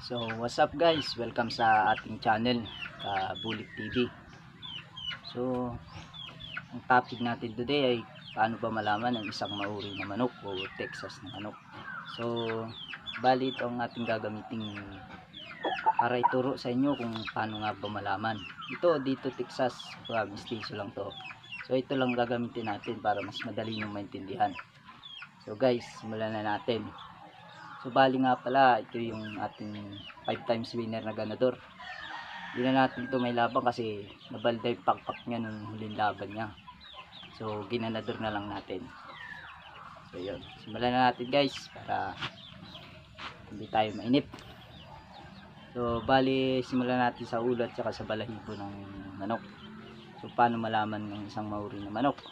So what's up guys, welcome sa ating channel Kabulik TV. So ang topic natin today ay paano ba malaman ang isang mauri na manok o Texas na manok. So bali ito ang ating gagamitin para ituro sa inyo kung paano nga ba malaman. Ito dito Texas, mestizo lang to. So ito lang gagamitin natin para mas madali nyo maintindihan. So guys, simulan na natin. So bali nga pala, ito yung ating 5 times winner na ganador. Hindi na natin ito may laban kasi nabalda yung pakpak niya nung huling laban niya. So ginanador na lang natin. So yun, simulan na natin guys para hindi tayo mainip. So bali simulan natin sa ulo at saka sa balahibo ng manok. So paano malaman ng isang mauri na manok?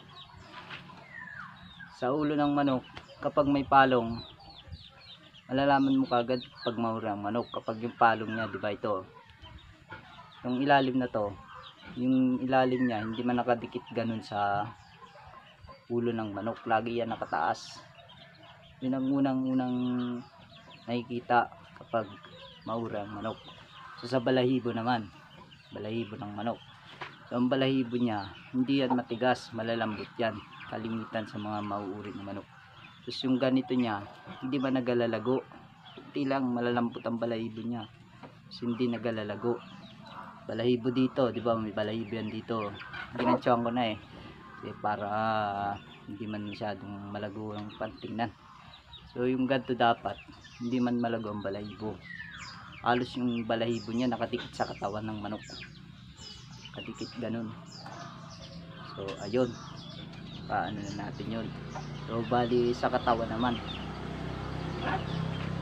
Sa ulo ng manok, kapag may palong, malalaman mo kagad pag mauri ang manok kapag yung palong niya, di ba ito? Yung ilalim na to, yung ilalim niya hindi man nakadikit ganun sa ulo ng manok, lagi yan nakataas. Yun ang unang nakikita kapag mauri ang manok. So sa balahibo naman, balahibo ng manok. So ang balahibo niya, hindi yan matigas, malalambot yan. Kalimitan sa mga mauuri na manok. Tapos yung ganito niya, hindi man nagalalago. Hindi lang malalambot ang balahibo niya. So hindi nagalalago. Balahibo dito, di ba? May balahibo yan dito. Ginantsuhan ko na eh. Kasi para hindi man masyadong malago ang pantingnan. So yung ganito dapat, hindi man malago ang balahibo. Halos yung balahibo niya nakadikit sa katawan ng manok. Kadikit ganun. So ayun. Paano na natin yun. So bali sa katawan naman,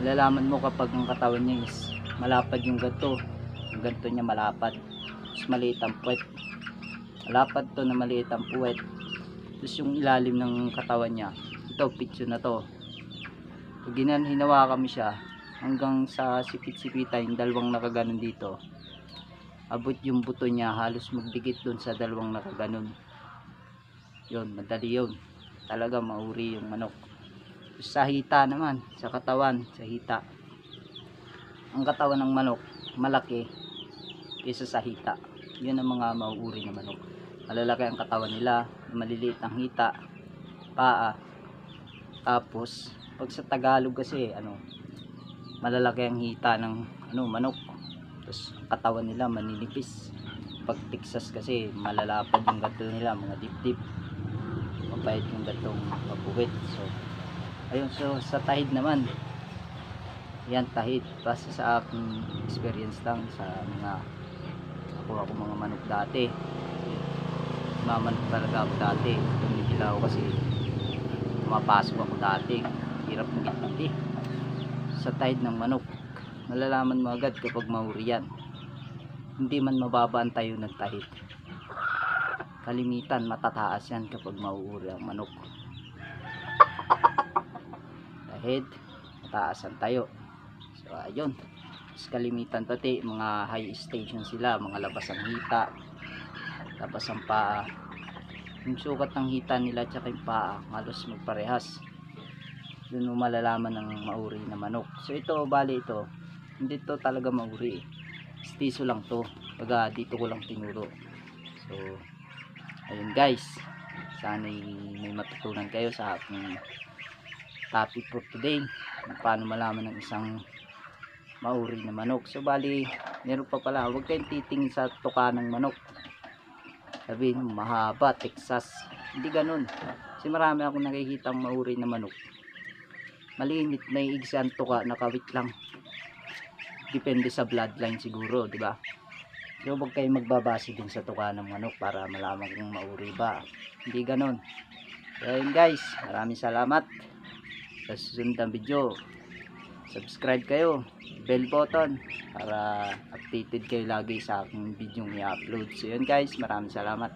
malalaman mo kapag ang katawan niya is malapad yung ganto niya malapad, tapos maliit ang puwet, malapad to na maliit ang puwet. Tapos yung ilalim ng katawan niya, ito pitso na to. Pag hinawakan mo siya hanggang sa sipit-sipitan, yung dalawang nakaganon dito, abot yung buto niya, halos magdikit dun sa dalawang nakaganon. Yun, madali yun. Talaga mauri yung manok. Sa hita naman, sa katawan, sa hita. Ang katawan ng manok, malaki kaysa sa hita. Yun ang mga mauri na manok. Malalaki ang katawan nila, maliliit ang hita, paa. Tapos, pag sa Tagalog kasi, malalaki ang hita ng manok. Tapos, ang katawan nila maninipis. Pag Texas kasi, malalapad yung gato nila, mga dip-dip. Mapait yung gatong mapuwit. So ayun, so sa tahid naman, yan tahid, basta sa aking experience lang sa mga ako mga manok dati, mamanok talaga ako dati. Tumigil ako kasi pumapasok ako dati, hirap ng gitnati. Sa tahid ng manok, malalaman mo agad kapag mauri yan. Hindi man mababa ang tayo ng tahid, kalimitan matataas yan kapag mauuri ang manok. Tahid, mataas ang tayo. So ayun, kalimitan pati mga high station sila, mga labas ang hita, labas ang paa. Yung sukat ng hita nila at yung paa halos magparehas. Doon mo malalaman ng mauri na manok. So ito, bali ito, hindi to talaga mauri, stiso lang to. Pag dito ko lang tinuro. So ayun guys, sana may matutunan kayo sa aking topic for today, paano malaman ng isang mauri na manok. So bali, meron pa pala, huwag kayong titingin sa tuka ng manok, sabihin mahaba Texas, hindi ganun. Kasi marami akong nakikita ang mauri na manok, malinit, may igsan tuka, nakawit lang. Depende sa bloodline siguro, di ba? So huwag kayong magbabase din sa tuka ng manok para malaman kung mauri ba. Hindi ganon. So yun guys, maraming salamat. Sa susunod na video, subscribe kayo, bell button para updated kayo lagi sa aking video i-upload. So yun guys, maraming salamat.